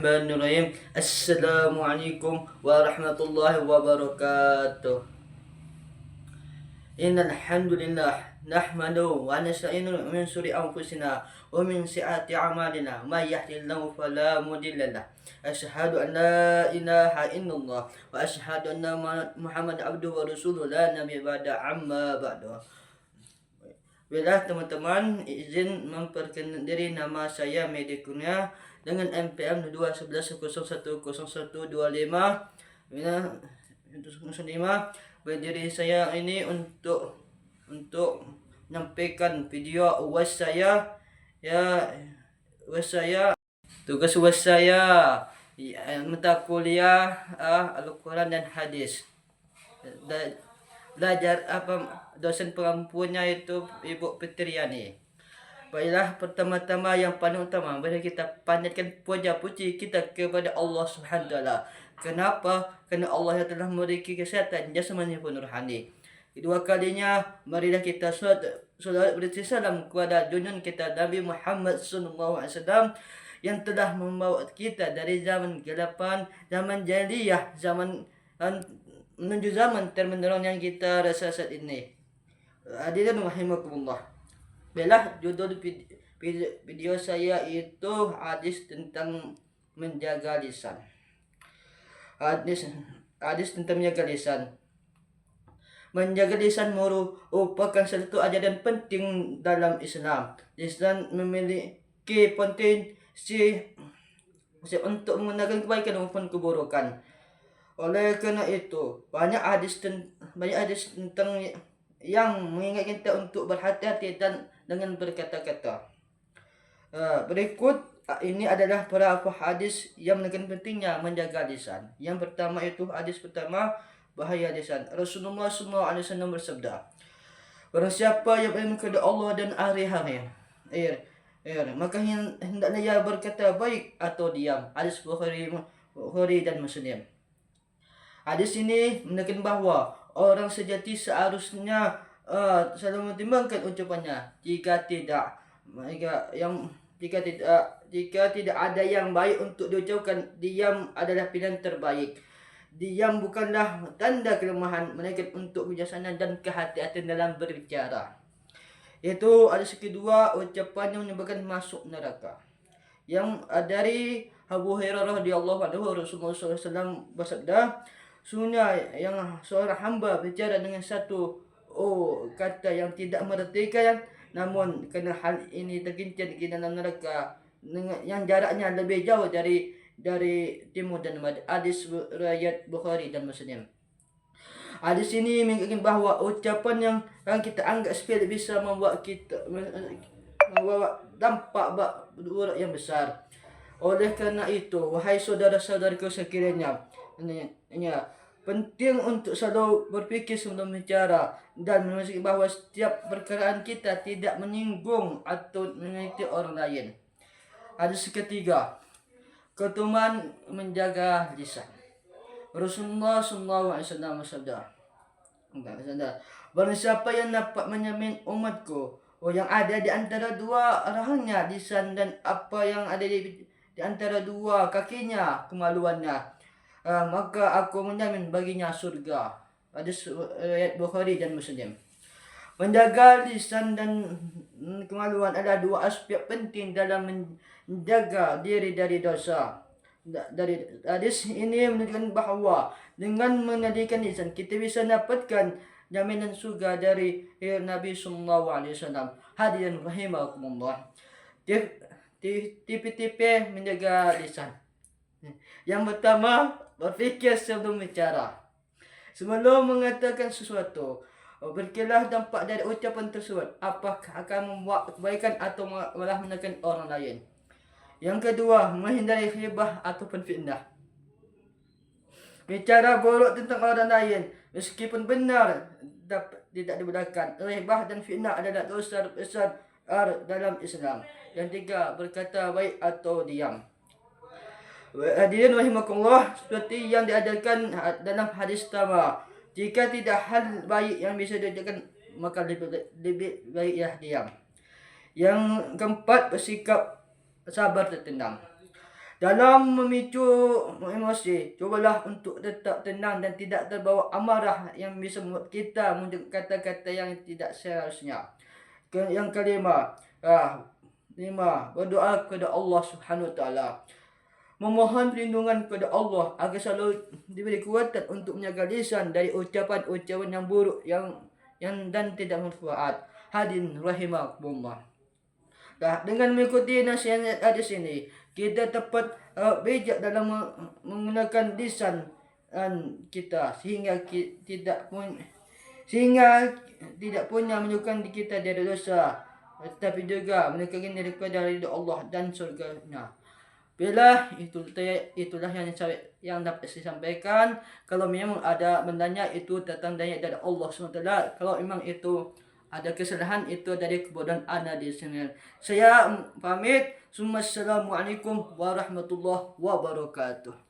Bismillahirrahmanirrahim. Assalamualaikum warahmatullahi wabarakatuh. Innal hamdalillah nahmaduhu wa nasta'inuhu min shururi anfusina wa min sayyiati a'malina may yahdihillahu fala mudilla lahu. Asyhadu an la ilaha illallah wa asyhadu anna Muhammadan abduhu wa rasuluhu la nabiyya ba'da amma ba'du. Baiklah teman-teman, izin memperkenalkan diri. Nama saya Medi Kurnia dengan NPM 211010125. Berdiri saya ini untuk menyampaikan video UAS saya, tugas UAS saya mata kuliah Al-Quran dan Hadis. Belajar dosen pengampunya itu Ibu Petriani. Baiklah, pertama-tama yang paling utama, mari kita panjatkan puja puji kita kepada Allah Subhanahu wa taala. Kenapa? Karena Allah yang telah memberi kesehatan jasmani pun rohani. Kedua kalinya, marilah kita salawat bersalam kepada junjungan kita Nabi Muhammad SAW yang telah membawa kita dari zaman kegelapan, zaman jahiliyah, menuju zaman termenderang yang kita rasa saat ini. Hadirin rahimakumullah. Baiklah, judul video saya itu hadis tentang menjaga lisan. Hadis tentang menjaga lisan. Menjaga lisan merupakan satu ajaran penting dalam Islam. Lisan memiliki potensi untuk menggunakan kebaikan maupun keburukan. Oleh kerana itu, banyak hadis tentang yang mengingatkan kita untuk berhati-hati dan dengan berkata-kata. Berikut ini adalah beberapa hadis yang menekankan pentingnya menjaga lisan. Yang pertama itu hadis pertama, bahaya lisan. Rasulullah SAW bersabda, barang siapa yang beriman kepada Allah dan hari-hari, maka hendaklah ia berkata baik atau diam. Hadis Bukhari dan Muslim. Hadis ini menekankan bahawa orang sejati seharusnya selalu mempertimbangkan ucapannya. Jika tidak ada yang baik untuk diucapkan, diam adalah pilihan terbaik. Diam bukanlah tanda kelemahan, melainkan untuk kebijaksanaan dan kehati-hatian dalam berbicara. Itu hadis kedua, ucapan yang menyebabkan masuk neraka. Yang dari Abu Hurairah radhiyallahu anhu, Rasulullah SAW bersabda, sesungguhnya yang seorang hamba bicara dengan satu kata yang tidak meretikan, namun kerana hal ini terkincir di dalam neraka yang jaraknya lebih jauh dari timur dan barat. Hadis riwayat Bukhari dan Muslim. Hadis ini mengingatkan bahawa ucapan yang kita anggap sepele bisa membawa dampak buruk yang besar. Oleh kerana itu, wahai saudara-saudaraku sekiranya, penting untuk selalu berfikir sebelum bicara dan memastikan bahawa setiap perkataan kita tidak menyinggung atau menyakiti orang lain. Hadis ketiga, keutamaan menjaga lisan. Rasulullah SAW bersabda, barang siapa yang dapat menjamin umatku yang ada di antara dua rahangnya lisan dan apa yang ada di antara dua kakinya kemaluannya, maka aku menjamin baginya surga. Hadis riwayat Bukhari dan Muslim. Menjaga lisan dan kemaluan adalah dua aspek penting dalam menjaga diri dari dosa. Dari hadis ini menunjukkan bahawa dengan mengendalikan lisan kita bisa dapatkan jaminan surga dari Nabi SAW. Hadirin rahimakumullah. Tipe-tipe menjaga lisan. Yang pertama, berfikir sebelum bicara. Sebelum mengatakan sesuatu, berfikirlah dampak dari ucapan tersebut, apakah akan membuat kebaikan atau malah menekan orang lain. Yang kedua, menghindari ghibah ataupun fitnah. Bicara buruk tentang orang lain meskipun benar tidak dibenarkan. Ghibah dan fitnah adalah dosa besar dalam Islam. Yang tiga, berkata baik atau diam. Hadirin rahimakumullah, seperti yang diajarkan dalam hadis pertama, jika tidak hal baik yang bisa diajarkan, maka lebih baik diam. Yang keempat, bersikap sabar tertenang. Dalam memicu emosi, cobalah untuk tetap tenang dan tidak terbawa amarah yang bisa membuat kita mengucapkan kata-kata yang tidak seharusnya. Yang kelima, berdoa kepada Allah Subhanahu wa taala. Memohon perlindungan kepada Allah agar selalu diberi kekuatan untuk menjaga lisan dari ucapan-ucapan yang buruk yang dan tidak bermanfaat. Hadirin rahimakumullah. Nah, dengan mengikuti nasihat di sini, kita tepat bijak dalam menggunakan lisan kita sehingga tidak punya menunjukkan di kita dari dosa, tetapi juga menunjukkan daripada ridha Allah dan surganya. Bila itulah yang dapat saya sampaikan. Kalau memang ada bendanya itu datang dari Allah SWT. Kalau memang itu ada kesalahan itu dari kebodohan ana di sini. Saya pamit. Assalamualaikum warahmatullahi wabarakatuh.